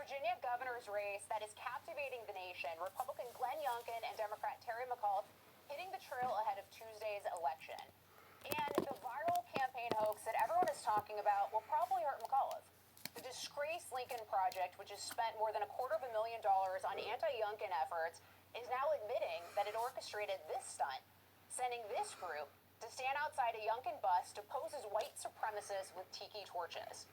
Virginia governor's race that is captivating the nation. Republican Glenn Youngkin and Democrat Terry McAuliffe hitting the trail ahead of Tuesday's election. And the viral campaign hoax that everyone is talking about will probably hurt McAuliffe. The disgraced Lincoln Project, which has spent more than $250,000 on anti-Youngkin efforts, is now admitting that it orchestrated this stunt, sending this group to stand outside a Youngkin bus to pose as white supremacists with tiki torches.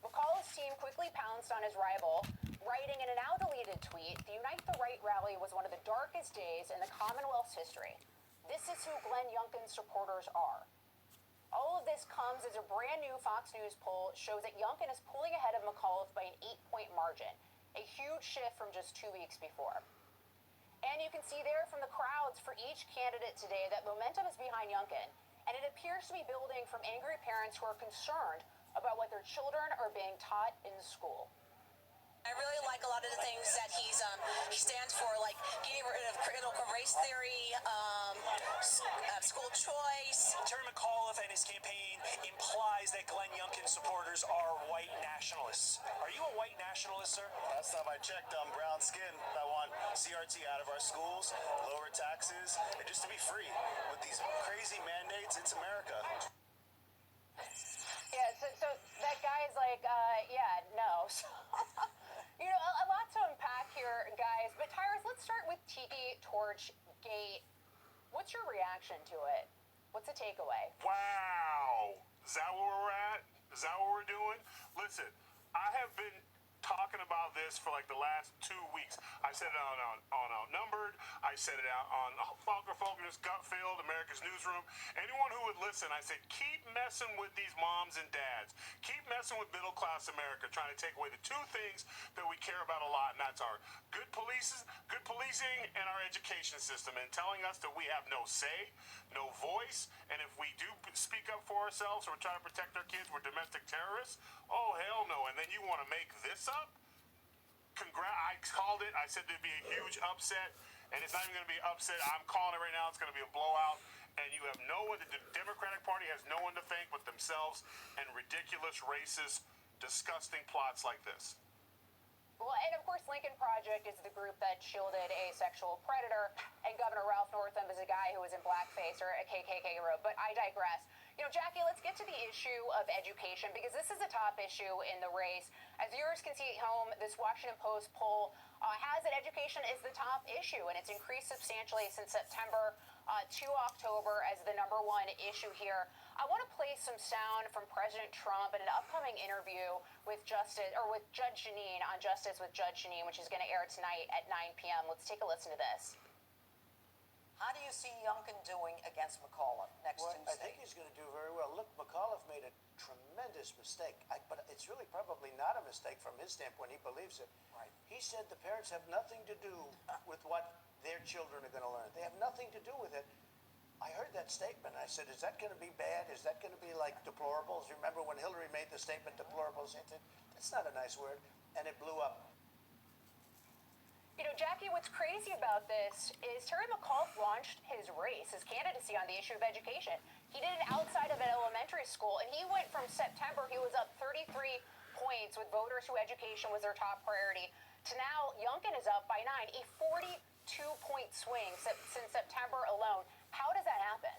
McAuliffe's team quickly pounced on his rival, writing in a now-deleted tweet, "The Unite the Right rally was one of the darkest days in the Commonwealth's history. This is who Glenn Youngkin's supporters are." All of this comes as a brand new Fox News poll shows that Youngkin is pulling ahead of McAuliffe by an 8-point margin, a huge shift from just 2 weeks before. And you can see there from the crowds for each candidate today that momentum is behind Youngkin, and it appears to be building from angry parents who are concerned about what their children are being taught in school. I really like a lot of the things that he stands for, like getting rid of critical race theory, school choice. Terry McAuliffe and his campaign implies that Glenn Youngkin supporters are white nationalists. Are you a white nationalist, sir? Last time I checked, I'm brown skin. I want CRT out of our schools, lower taxes, and just to be free. With these crazy mandates, it's America. Yeah, so that guy's like, yeah, no. So, you know, a lot to unpack here, guys. But Tyrus, let's start with Tiki Torch Gate. What's your reaction to it? What's the takeaway? Wow. Is that where we're at? Is that what we're doing? Listen, I have been talking about this for like the last 2 weeks. I said it on Outnumbered. I said it out on Falker Focus, Gutfield, America's Newsroom. Anyone who would listen, I said, keep messing with these moms and dads. Keep messing with middle class America, trying to take away the two things that we care about a lot, and that's our good policing and our education system, and telling us that we have no say, no voice, and if we do speak up for ourselves or try to protect our kids, we're domestic terrorists. Oh, hell no. And then you want to make this up? I called it. I said there'd be a huge upset, and it's not even going to be an upset. I'm calling it right now. It's going to be a blowout, and you have no one. The Democratic Party has no one to thank but themselves and ridiculous, racist, disgusting plots like this. Well, and of course, Lincoln Project is the group that shielded a sexual predator, and Governor Ralph Northam is a guy who was in blackface or a KKK group. But I digress. You know, Jackie, let's get to the issue of education, because this is a top issue in the race. As viewers can see at home, this Washington Post poll has that education is the top issue, and it's increased substantially since September to October as the #1 issue here. I want to play some sound from President Trump in an upcoming interview with Judge Jeanine on Justice with Judge Jeanine, which is going to air tonight at 9 p.m. Let's take a listen to this. How do you see Youngkin doing against McAuliffe next Tuesday? I think he's going to do very well. Look, McAuliffe made a tremendous mistake, but it's really probably not a mistake from his standpoint. He believes it. Right. He said the parents have nothing to do with what their children are going to learn. They have nothing to do with it. I heard that statement. I said, is that going to be bad? Is that going to be like deplorables? Remember when Hillary made the statement, deplorables hinted? That's not a nice word, and it blew up. You know, Jackie, what's crazy about this is Terry McAuliffe launched his race, his candidacy on the issue of education. He did it outside of an elementary school, and he went from September, he was up 33 points with voters who education was their top priority, to now Youngkin is up by 9, a 42-point swing since September alone. How does that happen?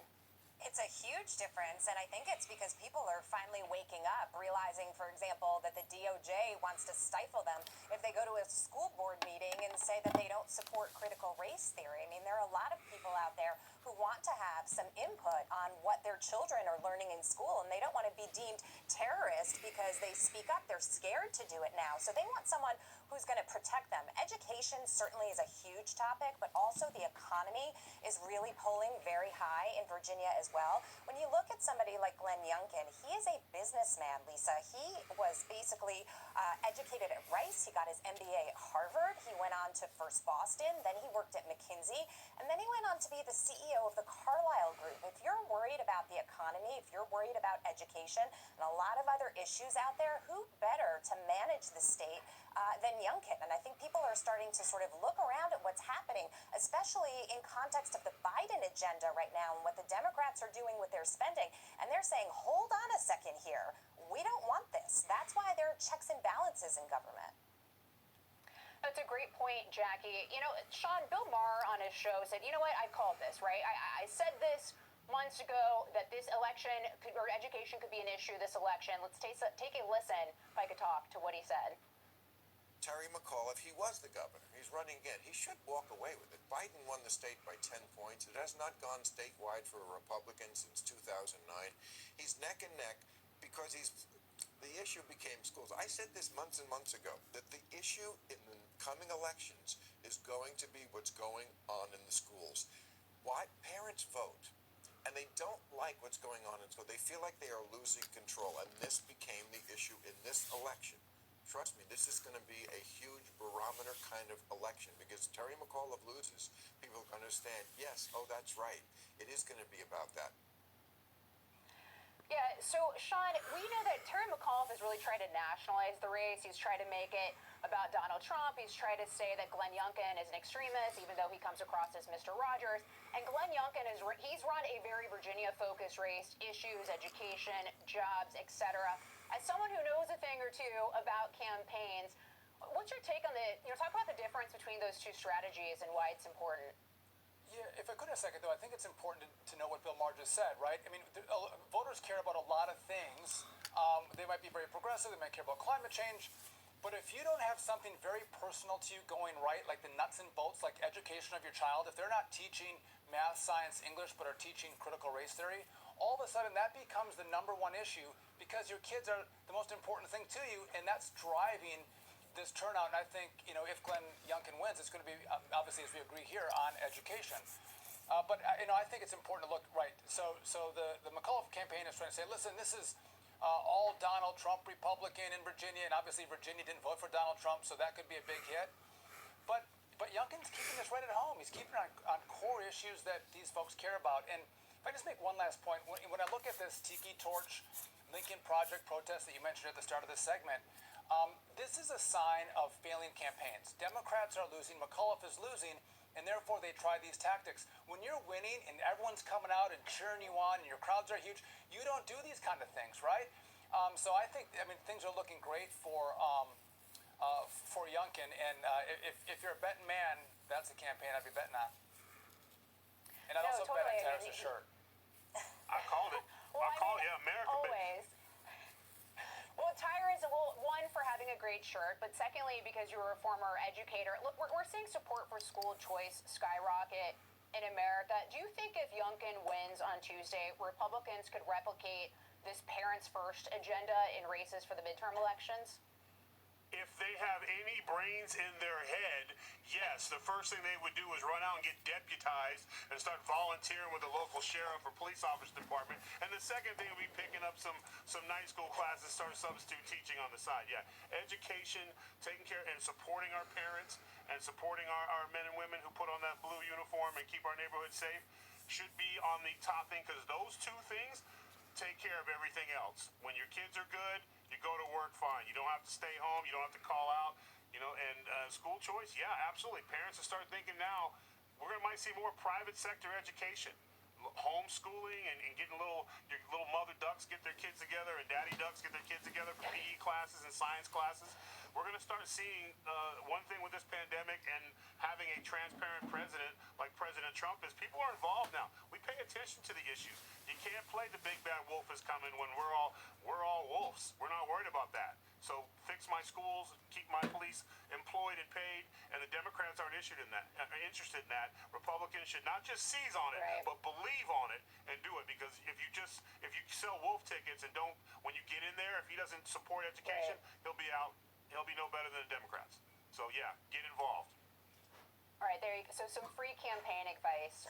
It's a huge difference, and I think it's because people are finally waking up, realizing, for example, that the DOJ wants to stifle them if they go to a school board meeting and say that they don't support critical race theory. I mean, there are a lot of people out there who want to have some input on what their children are learning in school, and they don't want to be deemed terrorist because they speak up. They're scared to do it now, so they want someone who's going to protect them. Education certainly is a huge topic, but also the economy is really polling very high in Virginia as well. When you look at somebody like Glenn Youngkin, he is a businessman, Lisa. He was basically educated at Rice. He got his MBA at Harvard. He went on to First Boston. Then he worked at McKinsey. And then he went on to be the CEO of the Carlyle Group. If you're worried about the economy, if you're worried about education and a lot of other issues out there, who better to manage the state than Youngkin? And I think people are starting to sort of look around at what's happening, especially in context of the Biden agenda right now and what the Democrats are doing with their spending. And they're saying, hold on a second here. We don't want this. That's why there are checks and balances in government. That's a great point, Jackie. You know, Sean, Bill Maher on his show said, you know what, I called this, right? I said this months ago that this election or education could be an issue this election. Let's take a listen, if I could talk, to what he said. Terry McAuliffe, he was the governor. He's running again. He should walk away with it. Biden won the state by 10 points. It has not gone statewide for a Republican since 2009. He's neck and neck because the issue became schools. I said this months and months ago, that the issue in the coming elections is going to be what's going on in the schools. Why? Parents vote, and they don't like what's going on in school. They feel like they are losing control, and this became the issue in this election. Trust me, this is going to be a huge barometer kind of election, because Terry McAuliffe loses, people understand, yes, oh, that's right. It is going to be about that. Yeah, so Sean, we know that Terry McAuliffe has really tried to nationalize the race. He's tried to make it about Donald Trump. He's tried to say that Glenn Youngkin is an extremist, even though he comes across as Mr. Rogers. And Glenn Youngkin he's run a very Virginia-focused race, issues, education, jobs, etc. As someone who knows a thing or two about campaigns, what's your take on talk about the difference between those two strategies and why it's important? Yeah, if I could a second, though, I think it's important to know what Bill Maher just said, right? I mean, voters care about a lot of things. They might be very progressive. They might care about climate change. But if you don't have something very personal to you going right, like the nuts and bolts, like education of your child, if they're not teaching math, science, English, but are teaching critical race theory, all of a sudden that becomes the number one issue, because your kids are the most important thing to you, and that's driving this turnout. And I think, if Glenn Youngkin wins, it's going to be, obviously, as we agree here, on education. But I think it's important to look right. So the McAuliffe campaign is trying to say, listen, this is all Donald Trump Republican in Virginia, and obviously Virginia didn't vote for Donald Trump, so that could be a big hit. But Youngkin's keeping this right at home. He's keeping it on core issues that these folks care about. And if I just make one last point, when I look at this Tiki Torch Lincoln Project protest that you mentioned at the start of this segment, this is a sign of failing campaigns. Democrats are losing, McAuliffe is losing, and therefore they try these tactics. When you're winning and everyone's coming out and cheering you on and your crowds are huge, you don't do these kind of things, right? So I think, things are looking great for Youngkin, and if you're a betting man, that's a campaign I'd be betting on. And I'd also bet on Tara's shirt. I called it. America. Always. Well, Tyra is one for having a great shirt, but secondly, because you were a former educator. Look, we're seeing support for school choice skyrocket in America. Do you think if Youngkin wins on Tuesday, Republicans could replicate this parents first agenda in races for the midterm elections? If they have any brains in their head, yes, the first thing they would do is run out and get deputized and start volunteering with the local sheriff or police office department. And the second thing would be picking up some night school classes, start substitute teaching on the side. Yeah, education, taking care and supporting our parents and supporting our men and women who put on that blue uniform and keep our neighborhood safe should be on the top thing, because those two things take care of everything else. When your kids are good, you go to work fine. You don't have to stay home. You don't have to call out. And school choice, yeah, absolutely. Parents will start thinking now, might see more private sector education, homeschooling, and getting your little mother ducks get their kids together and daddy ducks get their kids together for PE classes and science classes. We're going to start seeing one thing with this pandemic and having a transparent president like President Trump is people are involved now. We pay attention to the issues. You can't play the big bad wolf is coming when we're all wolves. We're not worried about that. So fix my schools, keep my police employed and paid, and the Democrats aren't interested in that. Republicans should not just seize on it, right, but believe on it and do it. Because if you sell wolf tickets and don't, when you get in there, if he doesn't support education, right, he'll be out. He'll be no better than the Democrats. So yeah, get involved. All right, there you go. So some free campaign advice.